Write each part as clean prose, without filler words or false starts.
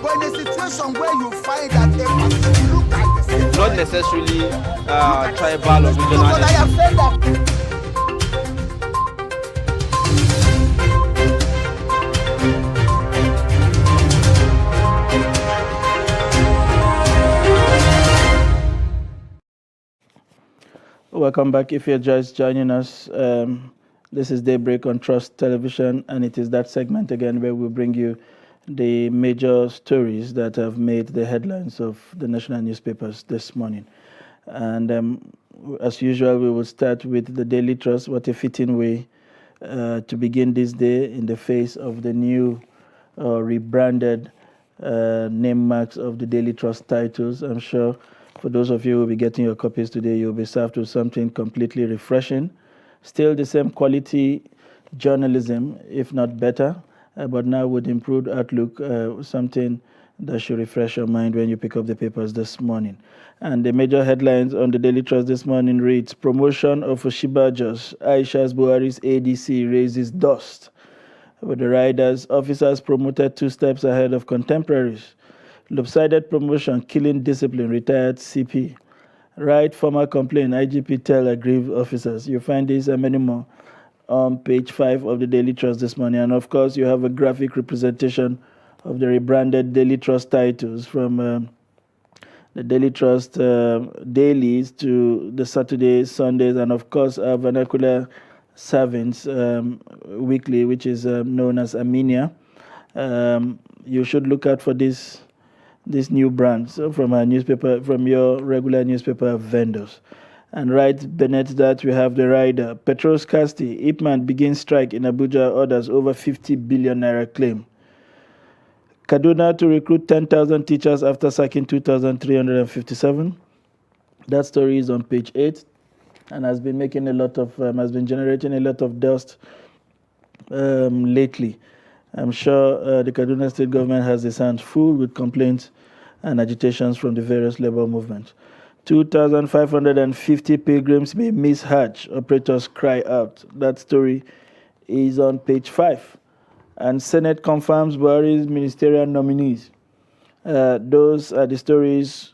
But in a situation where you find that a person look at the same, not necessarily tribal or regional. I have said that. Welcome back. If you're just joining us, this is Daybreak on Trust Television, and it is that segment again where we bring you the major stories that have made the headlines of the national newspapers this morning. And as usual, we will start with the Daily Trust. What a fitting way to begin this day in the face of the new rebranded name marks of the Daily Trust titles. I'm sure for those of you who will be getting your copies today, you'll be served with something completely refreshing. Still the same quality journalism, if not better, but now with improved outlook, something that should refresh your mind when you pick up the papers this morning. And the major headlines on the Daily Trust this morning reads, promotion of Oshibajo's Aisha's Buhari's ADC raises dust. With the riders, officers promoted 2 steps ahead of contemporaries. Lopsided promotion, killing discipline, retired CP. Right former complaint, IGP tell aggrieved officers. You find this and many more on page 5 of the Daily Trust this morning. And of course, you have a graphic representation of the rebranded Daily Trust titles from the Daily Trust dailies to the Saturdays, Sundays, and of course, our vernacular servants weekly, which is known as Armenia. You should look out for this new brand from our newspaper, from your regular newspaper vendors. And right beneath that, we have the rider. Petrol scarcity. Ipman begins strike in Abuja, orders over 50 billion naira claim. Kaduna to recruit 10,000 teachers after sacking 2,357. That story is on page 8 and has been making has been generating a lot of dust lately. I'm sure the Kaduna State government has its hands full with complaints and agitations from the various labor movements. 2,550 pilgrims may miss Hajj, operators cry out. That story is on page 5. And Senate confirms Buhari's ministerial nominees. Those are the stories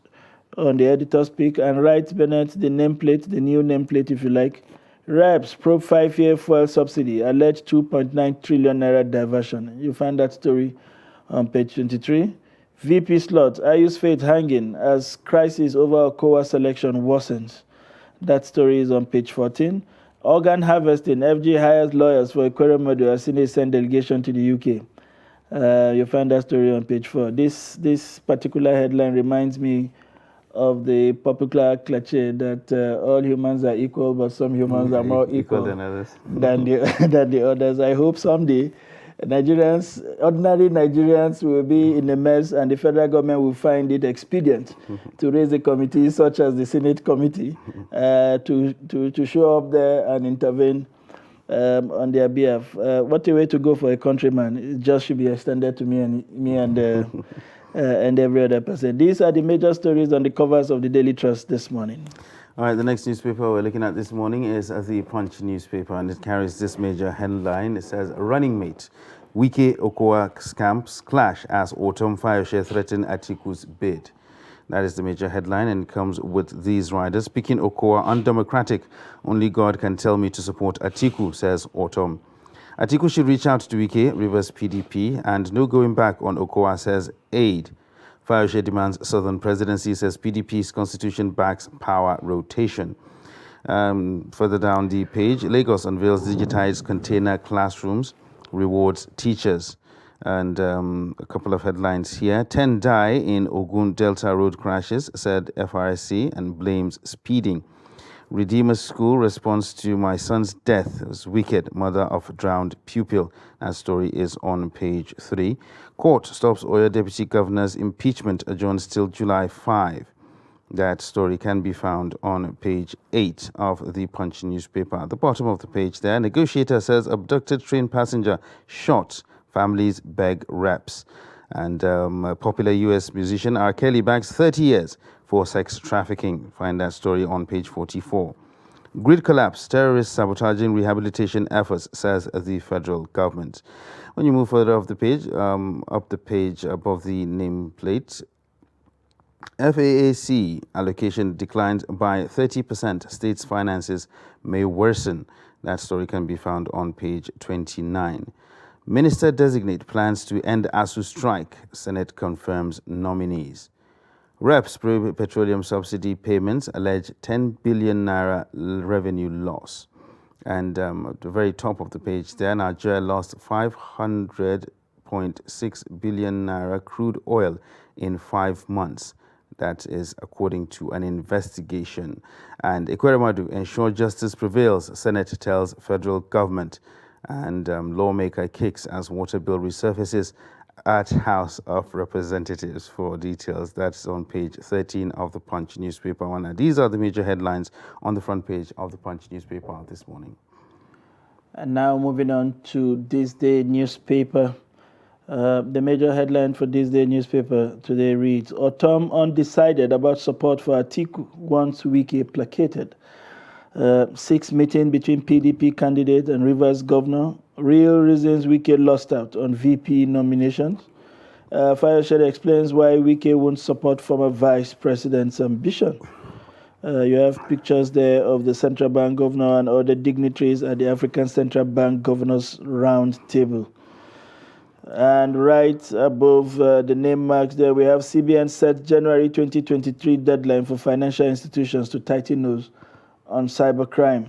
on the editor's pick. And right beneath the nameplate, the new nameplate if you like, Reps probe 5-year fuel subsidy, alleged 2.9 trillion naira diversion. You find that story on page 23. VP slot, Ayu's fate hanging as crisis over Okowa selection worsens. That story is on page 14. Organ harvesting, FG hires lawyers for Ekweremadu as Senate send delegation to the UK. You find that story on page 4. This particular headline reminds me of the popular cliche that all humans are equal, but some humans are more equal than others. than the others. I hope someday ordinary Nigerians will be in a mess and the federal government will find it expedient to raise a committee such as the Senate committee to show up there and intervene on their behalf. What a way to go for a countryman. It just should be extended to me and every other person. These are the major stories on the covers of the Daily Trust this morning. All right, the next newspaper we're looking at this morning is the Punch newspaper, and it carries this major headline. It says, running mate, Wike Okowa scamps clash as Autumn Fayose threaten Atiku's bid. That is the major headline, and it comes with these riders. Picking Okowa undemocratic. Only God can tell me to support Atiku, says Autumn. Atiku should reach out to Wike, Rivers PDP, and no going back on Okowa, says Aid. Fayose demands Southern presidency, says PDP's constitution backs power rotation. Further down the page, Lagos unveils digitized container classrooms, rewards teachers. And a couple of headlines here. 10 die in Ogun Delta road crashes, said FRSC, and blames speeding. Redeemer School responds to my son's death. It was wicked, mother of drowned pupil. That story is on page 3. Court stops Oyo Deputy Governor's impeachment adjourns till July 5. That story can be found on page 8 of the Punch newspaper. At the bottom of the page there, negotiator says abducted train passenger shot. Families beg reps. And a popular U.S. musician R. Kelly bags 30 years for sex trafficking. Find that story on page 44. Grid collapse, terrorists sabotaging rehabilitation efforts, says the federal government. When you move further up the page above the nameplate, FAAC allocation declined by 30%. States' finances may worsen. That story can be found on page 29. Minister-designate plans to end ASU strike. Senate confirms nominees. Reps probe petroleum subsidy payments, allege 10 billion naira revenue loss. And at the very top of the page there, Nigeria lost 500.6 billion naira crude oil in 5 months. That is according to an investigation. And Ekweremadu ensure justice prevails, Senate tells federal government. And lawmaker kicks as water bill resurfaces at House of Representatives. For details, that's on page 13 of the Punch newspaper. And these are the major headlines on the front page of the Punch newspaper this morning. And now moving on to This Day newspaper. The major headline for This Day newspaper today reads, Otom undecided about support for Atiku once Wike placated. 6 meeting between PDP candidate and Rivers governor. Real reasons Wike lost out on VP nominations. Fayose explains why Wike won't support former vice president's ambition. You have pictures there of the central bank governor and other dignitaries at the African Central Bank Governors Round Table. And right above the name marks there, we have CBN set January 2023 deadline for financial institutions to tighten nose on cybercrime.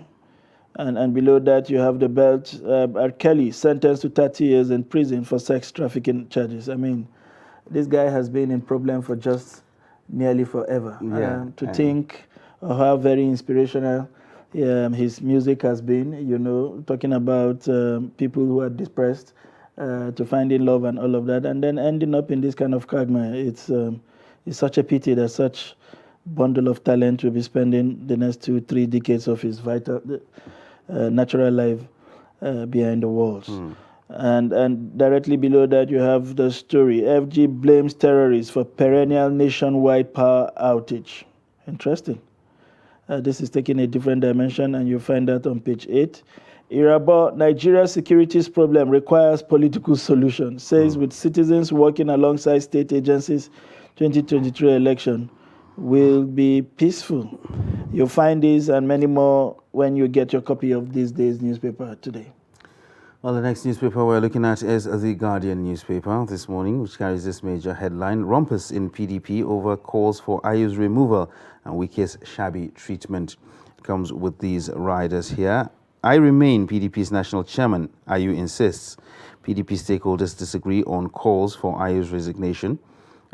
And below that, you have the belt, R. Kelly, sentenced to 30 years in prison for sex trafficking charges. I mean, this guy has been in problem for just nearly forever. Think of how very inspirational his music has been, talking about people who are depressed, to finding love and all of that, and then ending up in this kind of quagmire. It's such a pity that such bundle of talent will be spending the next 2-3 decades of his vital, natural life behind the walls. And directly below that, you have the story, FG blames terrorists for perennial nationwide power outage. Interesting. This is taking a different dimension, and you find that on page 8. Irabo, Nigeria's securities problem requires political solution, says with citizens working alongside state agencies, 2023 election will be peaceful. You'll find these and many more when you get your copy of This Day's newspaper today. Well, the next newspaper we're looking at is The Guardian newspaper this morning, which carries this major headline, Rumpus in PDP over calls for Ayu's removal and Wike's shabby treatment. It comes with these riders here. I remain PDP's national chairman, Ayu insists. PDP stakeholders disagree on calls for Ayu's resignation.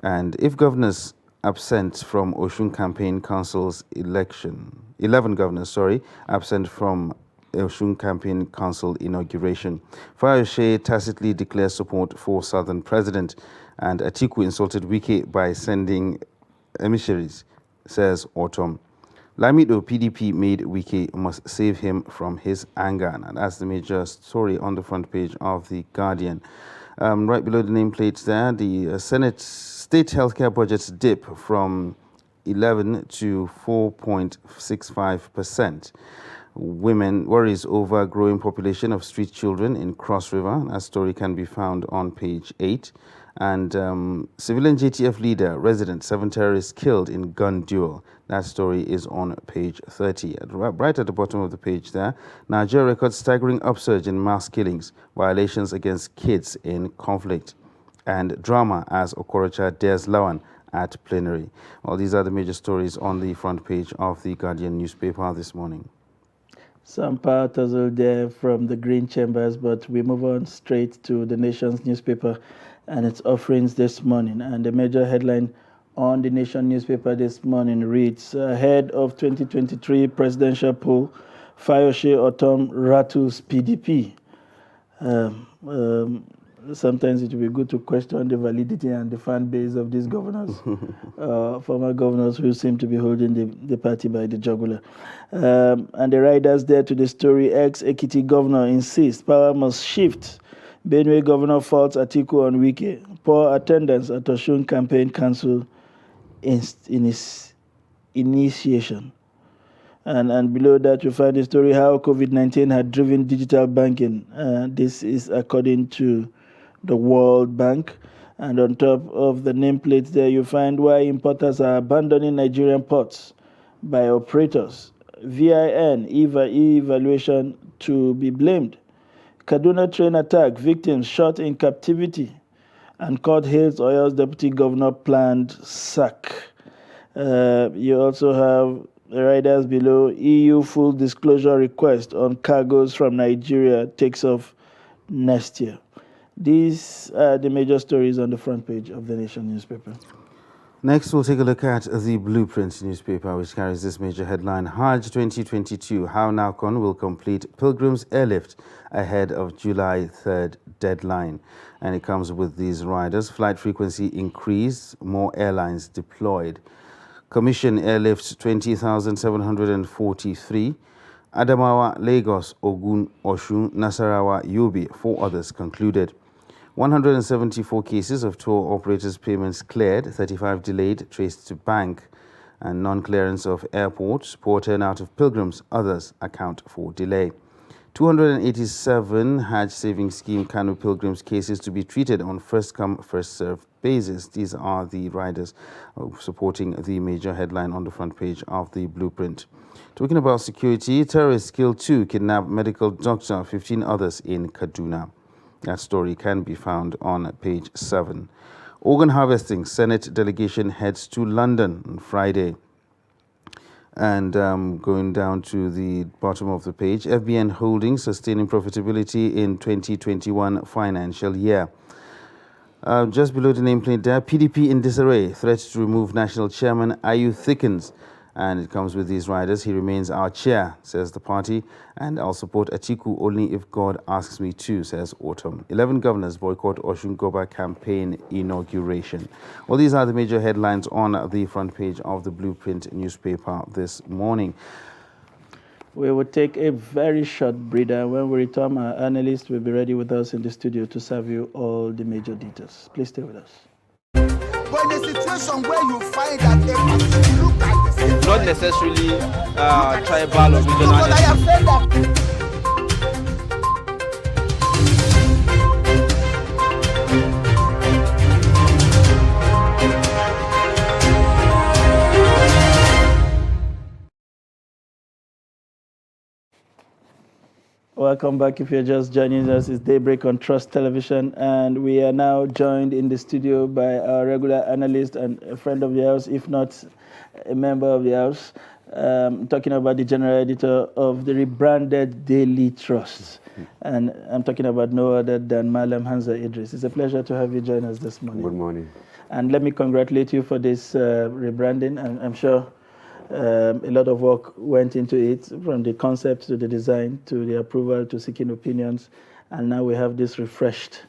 And if governors absent from Osun Campaign Council's election, 11 governors, absent from Osun Campaign Council inauguration. Fayose tacitly declares support for Southern President, and Atiku insulted Wike by sending emissaries, says Otom. Lamido, PDP made Wike must save him from his anger. And that's the major story on the front page of The Guardian. Right below the nameplates there, the Senate state healthcare budgets dip from 11 to 4.65%. Women worries over growing population of street children in Cross River. That story can be found on page 8. And civilian JTF leader, resident, 7 terrorists killed in gun duel. That story is on page 30. Right at the bottom of the page there, Nigeria records staggering upsurge in mass killings, violations against kids in conflict, and drama as Okorocha dares Lawan at plenary. Well, these are the major stories on the front page of The Guardian newspaper this morning. Some part also there from the Green Chambers, but we move on straight to the Nation's newspaper and its offerings this morning. And the major headline on the Nation newspaper this morning reads, ahead of 2023 presidential poll, Fayose Otom rattles PDP. Sometimes it will be good to question the validity and the fan base of these governors, former governors who seem to be holding the party by the jugular. And the riders there to the story, ex-Ekiti governor insists power must shift. Benue governor faults Atiku on Wike. Poor attendance at Osun Campaign Council in his initiation. And below that, you find the story how COVID-19 had driven digital banking. This is according to the World Bank. And on top of the nameplates there, you find why importers are abandoning Nigerian ports by operators. VIN, evaluation to be blamed. Kaduna train attack, victims shot in captivity. And court hails Oyo's deputy governor planned sack. You also have the riders below. EU full disclosure request on cargoes from Nigeria takes off next year. These are the major stories on the front page of the Nation newspaper. Next, we'll take a look at the Blueprint newspaper, which carries this major headline: Hajj 2022, how Nalcon will complete Pilgrims Airlift ahead of July 3rd deadline. And it comes with these riders: flight frequency increased, more airlines deployed. Commission airlift 20,743. Adamawa, Lagos, Ogun, Oshun, Nasarawa, Yobe, 4 others concluded. 174 cases of tour operators' payments cleared, 35 delayed, traced to bank, and non-clearance of airports, poor turnout of pilgrims, others account for delay. 287 Hajj Savings Scheme Kano pilgrims cases to be treated on first-come, first-served basis. These are the riders supporting the major headline on the front page of the Blueprint. Talking about security, terrorists kill 2, kidnap medical doctor, 15 others in Kaduna. That story can be found on page 7. Organ harvesting, Senate delegation heads to London on Friday. And going down to the bottom of the page, FBN Holdings sustaining profitability in 2021 financial year. Just below the nameplate there, PDP in disarray, threat to remove national chairman Ayu thickens. And it comes with these riders: he remains our chair, says the party, and I'll support Atiku only if God asks me to, says Autumn. 11 governors boycott Oshun Goba campaign inauguration. Well, these are the major headlines on the front page of the Blueprint newspaper this morning. We will take a very short breather. When we return, our analyst will be ready with us in the studio to serve you all the major details. Please stay with us. But in a situation where you find that a person look like the same, Not necessarily tribal or regional. but I have said that. Welcome back. If you're just joining us, it's Daybreak on Trust Television, and we are now joined in the studio by our regular analyst and a friend of the house, if not a member of the house, talking about the general editor of the rebranded Daily Trust. And I'm talking about no other than Malam Hamza Idris. It's a pleasure to have you join us this morning. Good morning. And let me congratulate you for this rebranding. And I'm sure a lot of work went into it, from the concept to the design to the approval to seeking opinions, and now we have this refreshed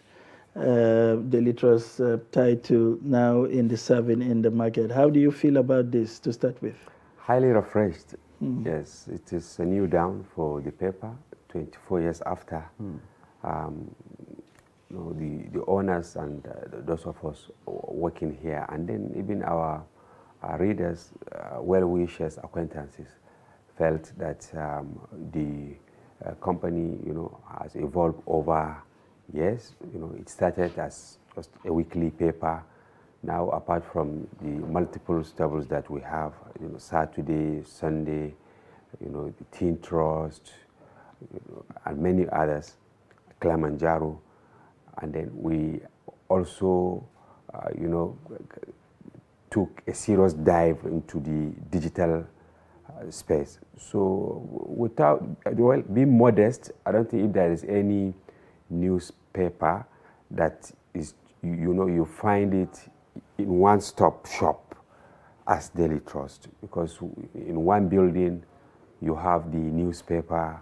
Daily Trust title now in the serving in the market. How do you feel about this to start with? Highly refreshed. Yes, it is a new dawn for the paper. 24 years after, the owners and those of us working here, and then even our readers, well-wishers, acquaintances, felt that the company, has evolved over years. It started as just a weekly paper. Now, apart from the multiple stables that we have, Saturday, Sunday, the Teen Trust, and many others, Kilimanjaro, and then we also, took a serious dive into the digital space. So without, being modest, I don't think if there is any newspaper that is, you find it in one-stop shop as Daily Trust, because in one building you have the newspaper,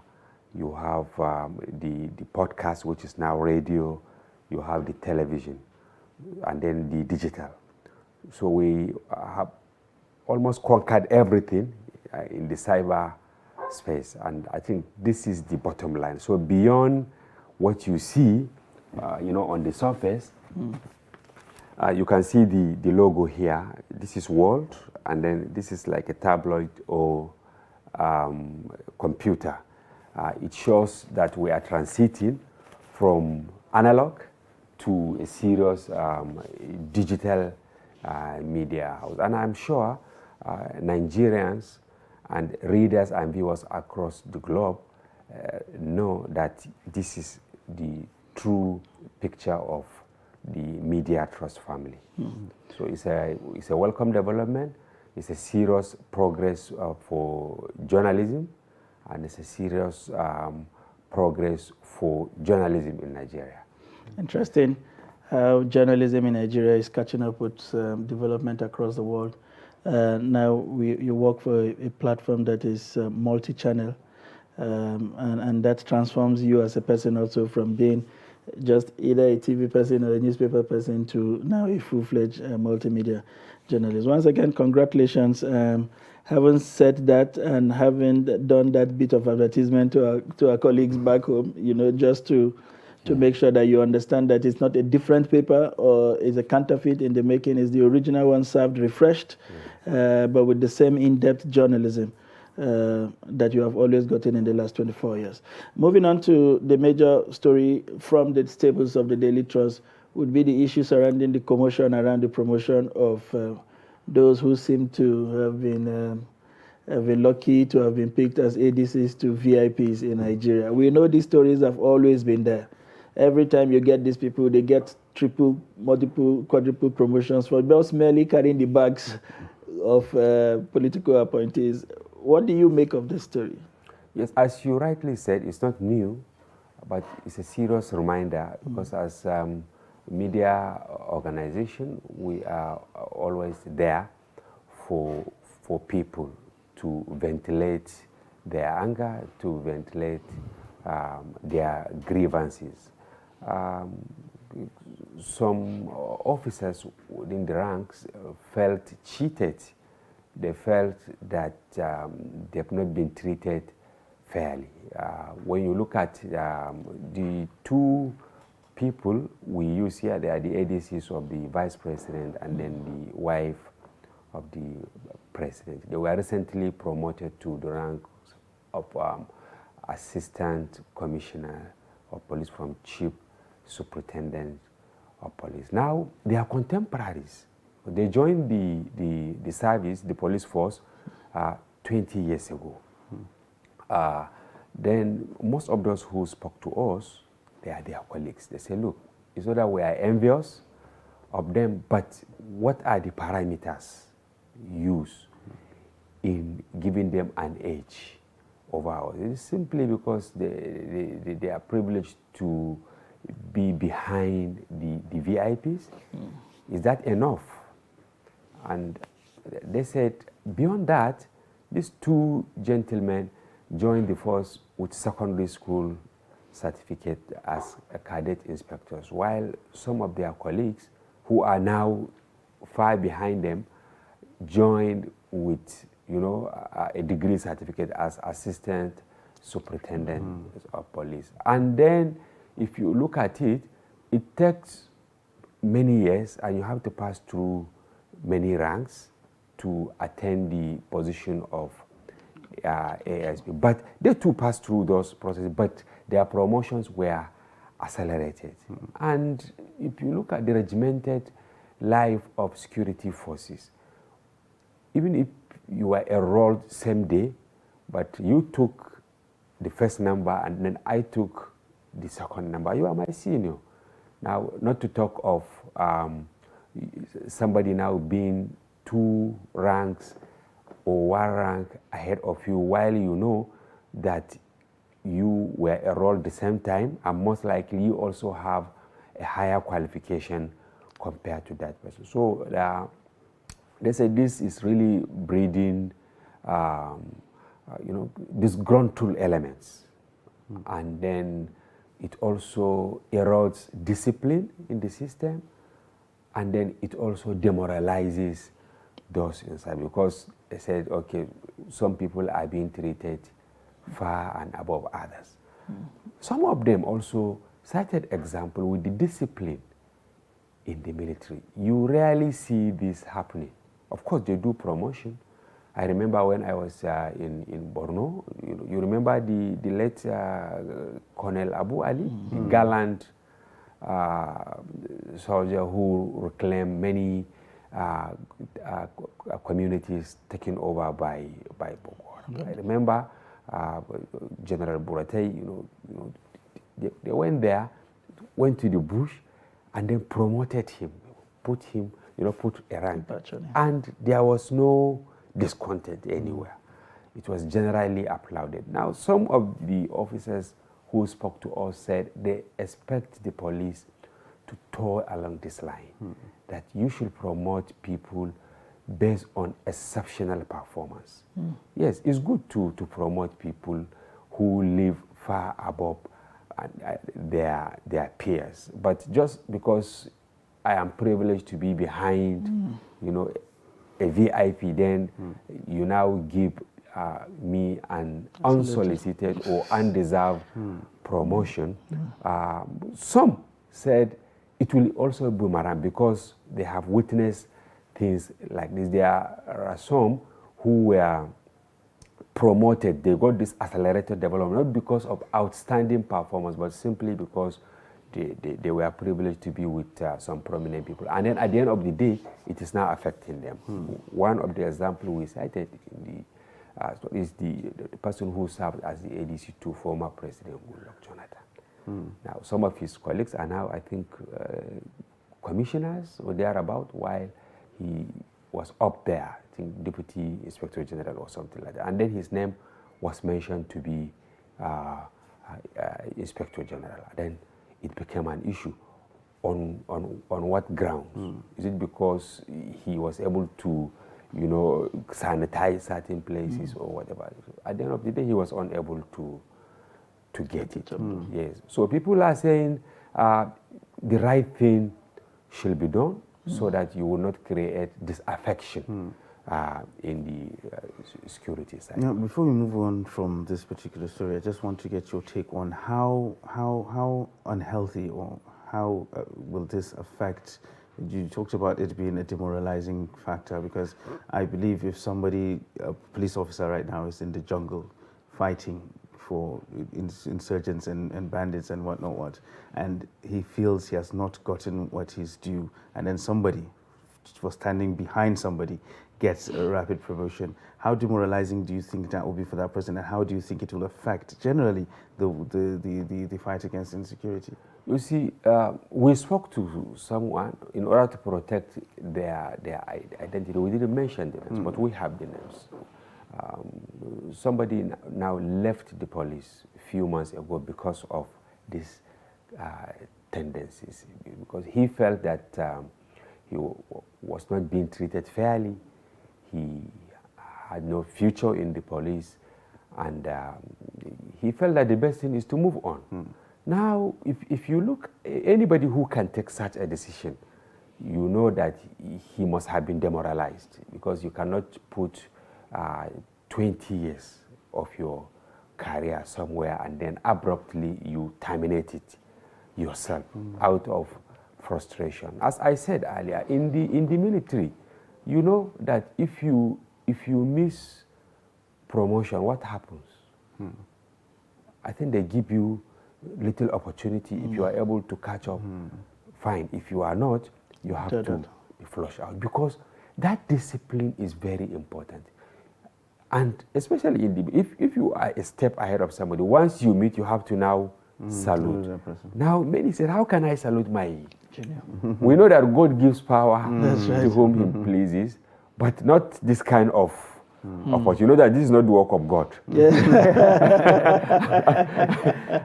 you have the podcast, which is now radio, you have the television, and then the digital. So we have almost conquered everything in the cyber space, and I think this is the bottom line. So beyond what you see, on the surface, you can see the logo here. This is World, and then this is like a tabloid or computer. It shows that we are transiting from analog to a serious digital media house. And I'm sure Nigerians and readers and viewers across the globe know that this is the true picture of the Media Trust family. So it's a welcome development. It's a serious progress for journalism, and it's a serious progress for journalism in Nigeria. Interesting how journalism in Nigeria is catching up with development across the world. Now you work for a platform that is multi-channel, and that transforms you as a person also from being just either a TV person or a newspaper person to now a full-fledged multimedia journalist. Once again, congratulations. Having said that and having done that bit of advertisement to our colleagues back home, just to make sure that you understand that it's not a different paper or is a counterfeit in the making. It's the original one served refreshed, but with the same in-depth journalism that you have always gotten in the last 24 years. Moving on to the major story from the stables of the Daily Trust would be the issue surrounding the commotion around the promotion of those who seem to have been lucky to have been picked as ADCs to VIPs in Nigeria. We know these stories have always been there. Every time you get these people, they get triple, multiple, quadruple promotions for just merely carrying the bags of political appointees. What do you make of this story? Yes, as you rightly said, it's not new, but it's a serious reminder because as media organization, we are always there for people to ventilate their anger, to ventilate their grievances. Some officers within the ranks felt cheated. They felt that they have not been treated fairly. When you look at the two people we use here, they are the ADCs of the vice president and then the wife of the president. They were recently promoted to the ranks of assistant commissioner of police from chief superintendent of police. Now, they are contemporaries. They joined the service, the police force, 20 years ago. Then most of those who spoke to us, they are their colleagues. They say, look, it's not that we are envious of them, but what are the parameters used in giving them an edge over ours? It is simply because they are privileged to be behind the VIPs. Is that enough? And they said, beyond that, these two gentlemen joined the force with secondary school certificate as cadet inspectors, while some of their colleagues who are now far behind them joined with a degree certificate as assistant superintendent of police. And then if you look at it, it takes many years and you have to pass through many ranks to attain the position of ASP. But they too passed through those processes, but their promotions were accelerated. And if you look at the regimented life of security forces, even if you were enrolled same day, but you took the first number and then I took the second number, you are my senior. Now, not to talk of somebody now being 2 ranks or 1 rank ahead of you, while you know that you were enrolled the same time, and most likely you also have a higher qualification compared to that person. So they say this is really breeding, disgruntled elements, and then it also erodes discipline in the system, and then it also demoralizes those inside, because they said, okay, some people are being treated far and above others. Some of them also cited example with the discipline in the military. You rarely see this happening. Of course, they do promotion, I remember when I was in Borno, you remember the late Colonel Abu Ali, the gallant soldier who reclaimed many communities taken over by Boko Haram. I remember General Buratai, they went there, went to the bush, and then promoted him, put him, put a rank. And there was no discontent anywhere. It was generally applauded. Now, some of the officers who spoke to us said they expect the police to tour along this line, that you should promote people based on exceptional performance. Yes, it's good to promote people who live far above their peers, but just because I am privileged to be behind, a VIP, then you now give me an unsolicited or undeserved promotion. Some said it will also boomerang because they have witnessed things like this. There are some who were promoted, they got this accelerated development, not because of outstanding performance, but simply because they were privileged to be with some prominent people. And then at the end of the day, it is now affecting them. One of the examples we cited in is the person who served as the ADC to former President Goodluck Jonathan. Now, some of his colleagues are now, I think, commissioners or thereabout, while he was up there, I think Deputy Inspector General or something like that. And then his name was mentioned to be Inspector General. Then it became an issue. On what grounds? Is it because he was able to, sanitize certain places or whatever? At the end of the day, he was unable to get it. Yes. So people are saying the right thing should be done so that you will not create disaffection in the security side. Before we move on from this particular story, I just want to get your take on how unhealthy or how will this affect. You talked about it being a demoralizing factor, because I believe if somebody, a police officer right now, is in the jungle fighting for insurgents and bandits and whatnot, and he feels he has not gotten what he's due, and then somebody for standing behind somebody gets a rapid promotion, how demoralizing do you think that will be for that person, and how do you think it will affect generally the fight against insecurity? You see, we spoke to someone in order to protect their identity. We didn't mention the names, but we have the names. Somebody now left the police a few months ago because of these tendencies, because he felt that he was not being treated fairly. He had no future in the police, and he felt that the best thing is to move on. Now, if you look, anybody who can take such a decision, you know that he must have been demoralized, because you cannot put 20 years of your career somewhere and then abruptly you terminate it yourself out of frustration. As I said earlier, in the military, you know that if you miss promotion, what happens? I think they give you little opportunity. If you are able to catch up, fine. If you are not, you have to be flushed out, because that discipline is very important. And especially if you are a step ahead of somebody, once you meet, you have to now salute. Now, many said, how can I salute my junior? We know that God gives power to whom he pleases, but not this kind of opportunity. You know that this is not the work of God. Yeah.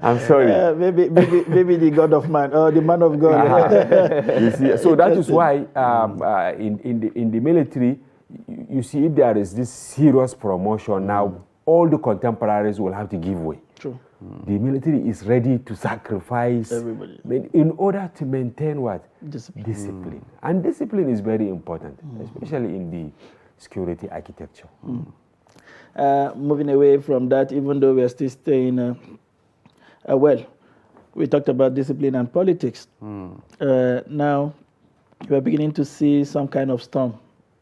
I'm sorry. Maybe the God of man, or the man of God. You see, so that is why in the military, you see, if there is this serious promotion now, all the contemporaries will have to give way. True. The military is ready to sacrifice everybody in order to maintain what? Discipline. And discipline is very important, especially in the security architecture. Moving away from that, even though we are still staying, well, we talked about discipline and politics. Now, we are beginning to see some kind of storm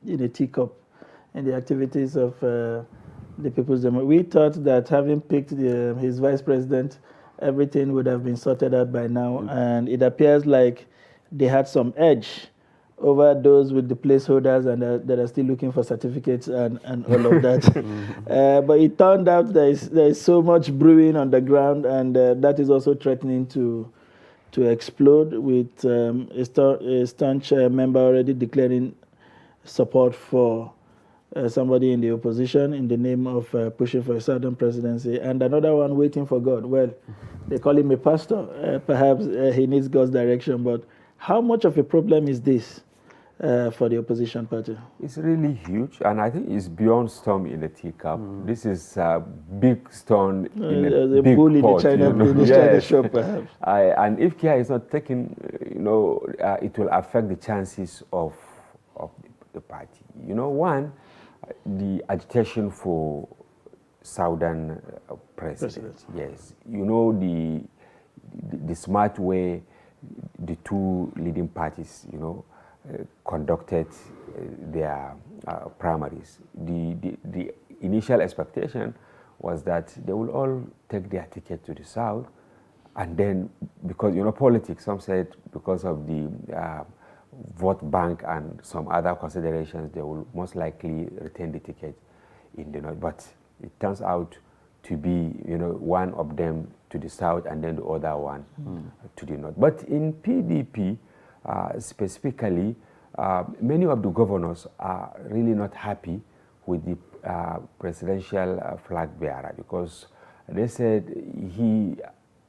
in a teacup in the activities of the People's Democracy. We thought that having picked his vice president, everything would have been sorted out by now, and it appears like they had some edge over those with the placeholders and that are still looking for certificates and all of that. But it turned out there is so much brewing on the ground, and that is also threatening to explode, with a staunch member already declaring support for somebody in the opposition in the name of pushing for a Southern presidency, and another one waiting for God. Well, they call him a pastor. Perhaps he needs God's direction, but how much of a problem is this for the opposition party? It's really huge, and I think it's beyond storm in the teacup. This is a big stone in a big bull pot. in the China shop, perhaps. And if care is not taken, it will affect the chances of the party. One, the agitation for Southern president. Yes, the smart way the two leading parties, conducted their primaries. The initial expectation was that they will all take their ticket to the south, and then because politics, some said because of the vote bank and some other considerations, they will most likely retain the ticket in the north. But it turns out to be one of them to the south and then the other one to the north. But in PDP specifically, many of the governors are really not happy with the presidential flag bearer, because they said he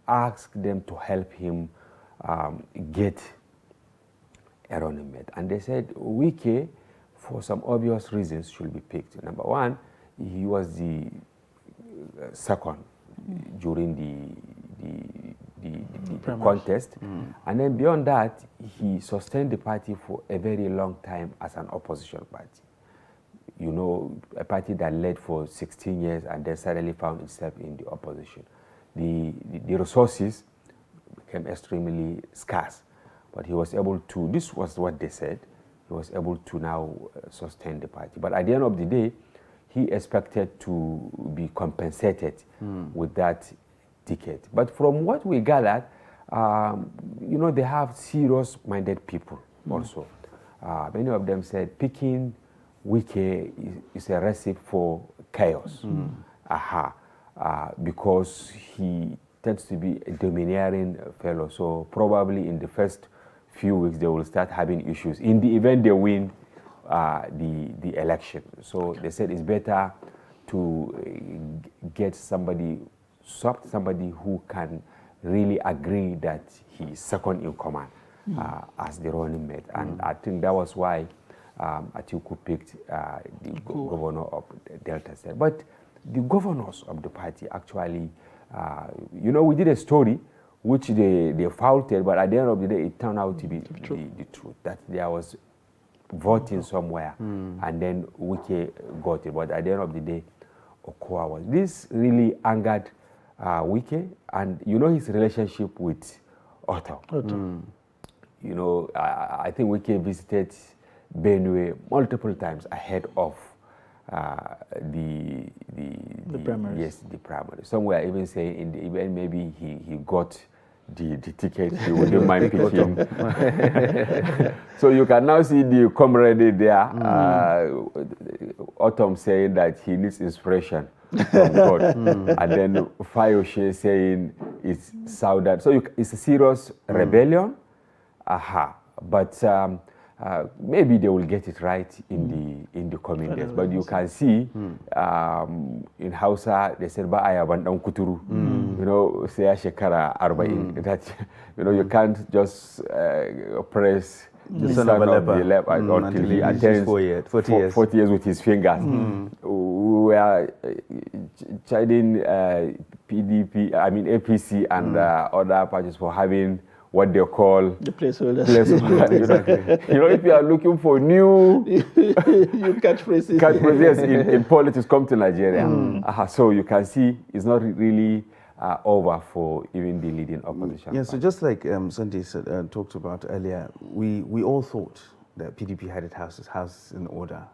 asked them to help him get a running mate. And they said Wike, for some obvious reasons, should be picked. Number one, he was the second during the contest. And then beyond that, he sustained the party for a very long time as an opposition party. A party that led for 16 years and then suddenly found itself in the opposition. The resources became extremely scarce, but he was able to, this was what they said, he was able to now sustain the party. But at the end of the day, he expected to be compensated with that ticket. But from what we gathered, they have serious-minded people also. Many of them said picking Wike is a recipe for chaos. Because he tends to be a domineering fellow. So probably in the first few weeks, they will start having issues in the event they win the election. So they said it's better to get somebody who can really agree that he's second in command as the running mate. And I think that was why Atiku picked the governor of Delta State. But the governors of the party actually, we did a story which they faulted, but at the end of the day, it turned out to be the truth, that there was voting somewhere, and then Wike got it. But at the end of the day, Okowa was. This really angered Wike, and his relationship with Otto. I think Wike visited Benue multiple times ahead of the primaries. Yes, the primary. Somewhere even saying in the event maybe he got the ticket, he wouldn't mind picking. So you can now see the camaraderie there. Autumn saying that he needs inspiration from God, and then Fayoshe saying it's Southern. So it's a serious rebellion. But maybe they will get it right in the coming days. But you can see in Hausa they said ba aya ban dan kuturu. Say shekara 40. That you can't just press the son of the left until he attains 40 years with his fingers. We are chiding PDP, APC and other parties for having what they call the placeholders. If you are looking for new catchphrases, yes, in politics, come to Nigeria. So you can see it's not really over for even the leading opposition. Yeah, so just like Sunday talked about earlier, we all thought that PDP had its house in order.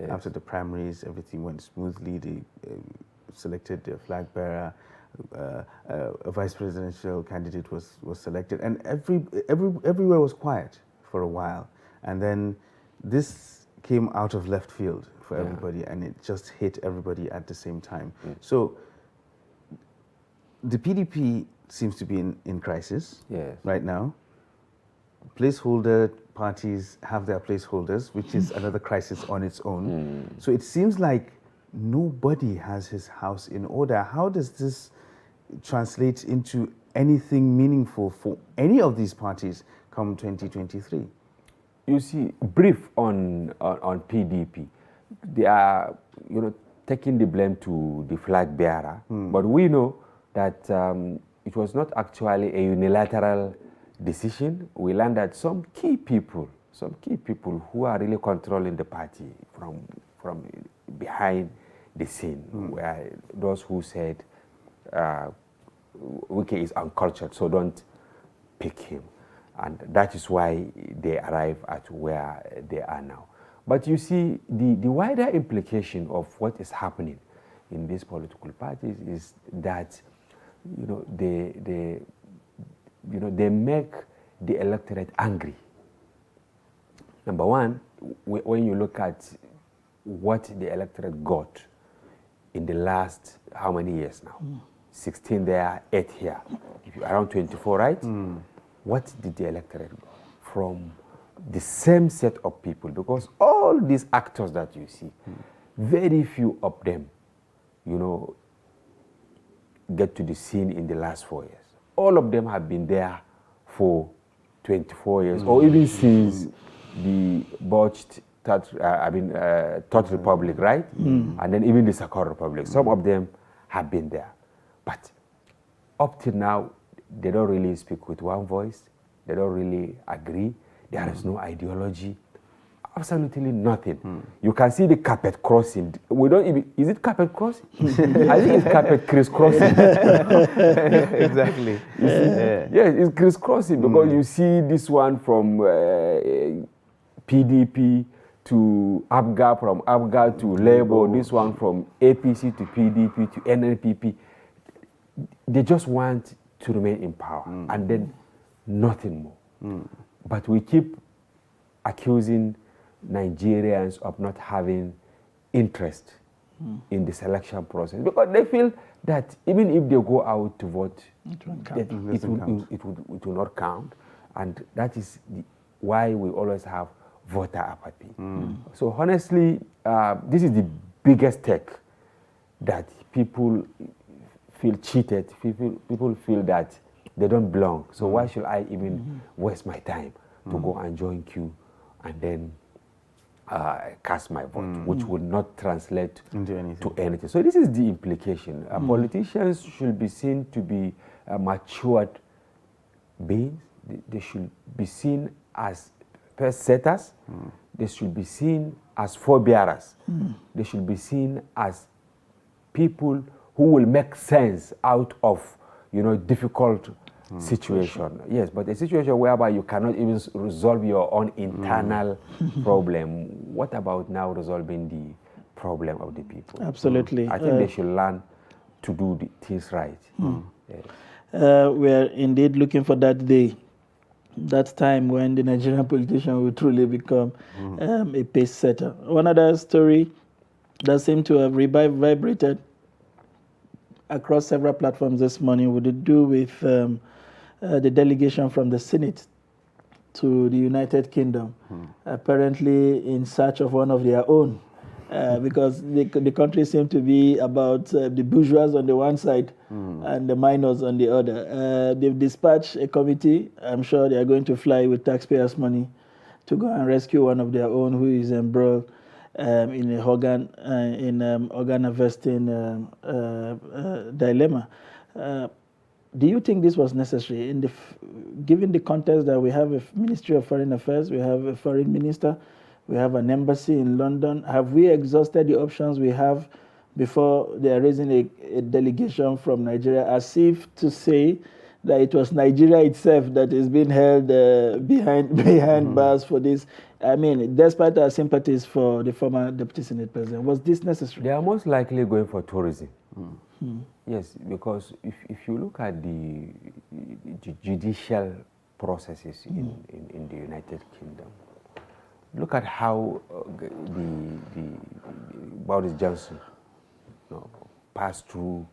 After the primaries, everything went smoothly. They selected their flag bearer. A vice presidential candidate was selected, and everywhere was quiet for a while. And then this came out of left field for everybody, and it just hit everybody at the same time. So the PDP seems to be in crisis right now. Placeholder parties have their placeholders, which is another crisis on its own. So it seems like nobody has his house in order. How does this translate into anything meaningful for any of these parties come 2023? You see, brief on PDP, they are taking the blame to the flag bearer, but we know that it was not actually a unilateral decision. We learned that some key people who are really controlling the party from behind the scene were those who said Wike is uncultured, so don't pick him. And that is why they arrive at where they are now. But you see, the wider implication of what is happening in these political parties is that they make the electorate angry. Number one, when you look at what the electorate got in the last, how many years now? 16 there, 8 here, around 24, right? What did the electorate get from the same set of people? Because all these actors that you see, very few of them, get to the scene in the last 4 years. All of them have been there for 24 years, or even since the botched Third Republic, right? And then even the Second Republic. Some of them have been there. But up till now, they don't really speak with one voice. They don't really agree. There is no ideology. Absolutely nothing. You can see the carpet crossing. We don't even, is it carpet crossing? I think it's carpet crisscrossing. Exactly. Yeah, it's crisscrossing because you see this one from PDP to APGA, from APGA to Labour, this one from APC to PDP to NNPP. They just want to remain in power and then nothing more. But we keep accusing Nigerians of not having interest in the selection process because they feel that even if they go out to vote, it will not count. And that is why we always have voter apathy. So honestly, this is the biggest take that people feel cheated. People feel that they don't belong. So why should I even waste my time to go and join queue and then cast my vote, which would not translate into anything. So this is the implication. Politicians should be seen to be matured beings. They should be seen as first setters. They should be seen as forebearers. They should be seen as people who will make sense out of difficult situation. Yes, but a situation whereby you cannot even resolve your own internal problem. What about now resolving the problem of the people? Absolutely. I think they should learn to do the things right. Yes. We are indeed looking for that day, that time when the Nigerian politician will truly become a pace setter. One other story that seemed to have vibrated across several platforms this morning would do with the delegation from the Senate to the United Kingdom, apparently in search of one of their own, because the country seemed to be about the bourgeois on the one side and the minors on the other. They've dispatched a committee. I'm sure they are going to fly with taxpayers' money to go and rescue one of their own who is embroiled in a organ harvesting dilemma. Do you think this was necessary given the context that we have a Ministry of Foreign Affairs, we have a foreign minister, we have an embassy in London? Have we exhausted the options we have before they are raising a delegation from Nigeria, as if to say that it was Nigeria itself that is being held behind bars for this I mean, despite our sympathies for the former Deputy Senate President, was this necessary? They are most likely going for tourism. Yes, because if you look at the judicial processes in the United Kingdom, look at how the Boris Johnson passed through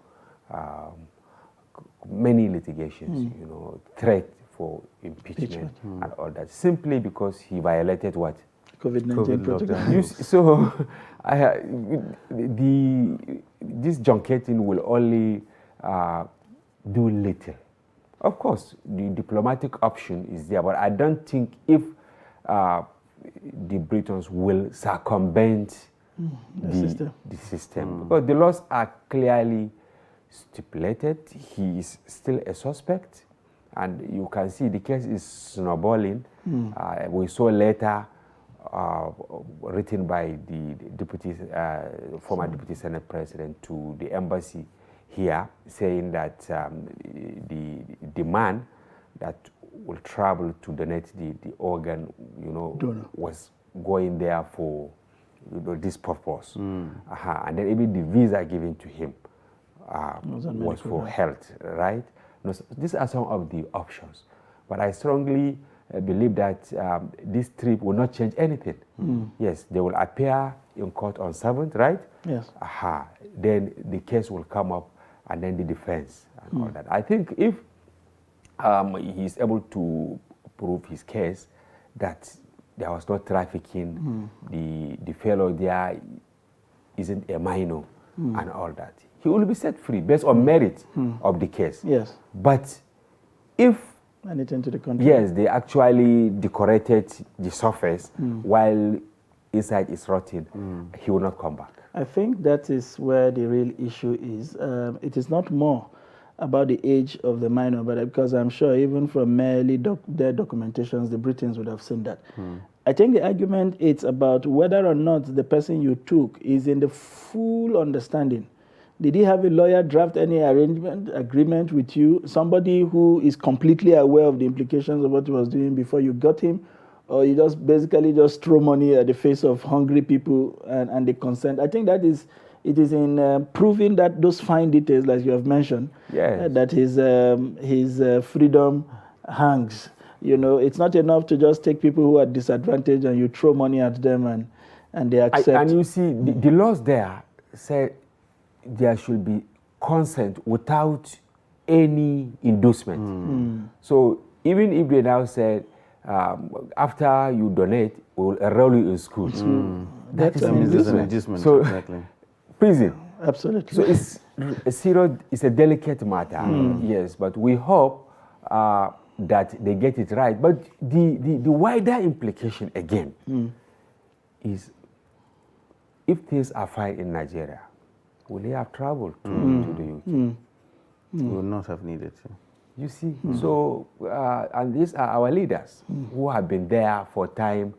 many litigations, threat for impeachment and all that, simply because he violated what? COVID-19 protocol. So this junketing will only do little. Of course, the diplomatic option is there, but I don't think if the Britons will circumvent the system. Because the laws are clearly stipulated. He is still a suspect, and you can see the case is snowballing. We saw later written by the former Deputy Senate President to the embassy here, saying that the man that will travel to donate the organ, was going there for this purpose. And then even the visa given to him was for health, right? These are some of the options. But I strongly believe that this trip will not change anything. Yes, they will appear in court on 7th, right? Yes. Then the case will come up, and then the defense and all that. I think if he is able to prove his case that there was no trafficking, the fellow there isn't a minor and all that, he will be set free based on merit of the case. Yes. But if anything to the contrary. yes, they actually decorated the surface while inside is rotting, he will not come back. I think that is where the real issue is. It is not more about the age of the minor, but because I'm sure even from merely their documentations, the Britons would have seen that. I think the argument is about whether or not the person you took is in the full understanding. Did he have a lawyer draft any agreement with you, somebody who is completely aware of the implications of what he was doing before you got him? Or you just basically just throw money at the face of hungry people and the consent? I think that it is in proving that those fine details, like you have mentioned, that his freedom hangs. It's not enough to just take people who are disadvantaged and you throw money at them and they accept. And you see, the laws there say there should be consent without any inducement. So even if they now said, after you donate, we'll enroll you in school. That is an inducement. So, exactly. Prison. Absolutely. So it's a serious, it's a delicate matter, yes, but we hope that they get it right. But the wider implication again is, if things are fine in Nigeria, will they have traveled to the UK? We would not have needed to. You see, so, and these are our leaders who have been there for time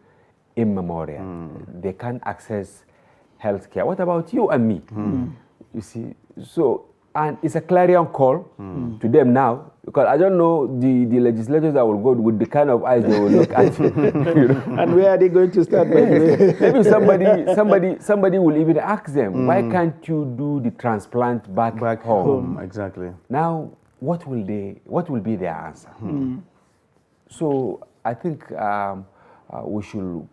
immemorial. They can't access healthcare. What about you and me? You see, so, and it's a clarion call to them now, because I don't know the legislators that will go with the kind of eyes they will look at. And where are they going to start? Maybe somebody will even ask them, why can't you do the transplant back home? Exactly. Now, what will be their answer? So I think we should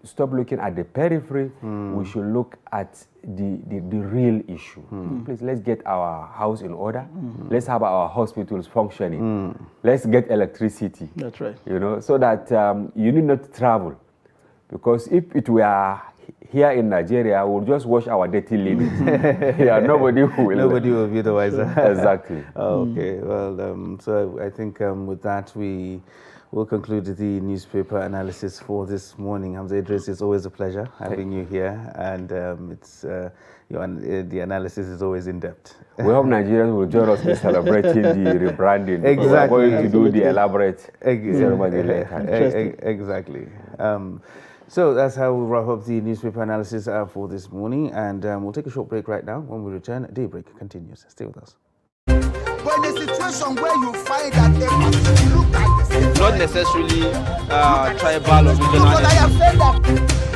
stop looking at the periphery. We should look at the real issue. Please, let's get our house in order. Let's have our hospitals functioning. Let's get electricity. That's right. So that you need not travel. Because if it were here in Nigeria, we'll just wash our dirty linen. Nobody will be the wiser. Exactly. Okay. Well, so I think with that we will conclude the newspaper analysis for this morning. Hamza Idris, it's always a pleasure having you here, and the analysis is always in depth. We hope Nigerians will join us in celebrating the rebranding. Exactly. We're going to do the elaborate ceremony later. Exactly. So that's how we'll wrap up the newspaper analysis for this morning, and we'll take a short break right now. When we return, Daybreak continues. Stay with us. When a situation where you find that a person look at the same not necessarily tribal or regional. But I have said that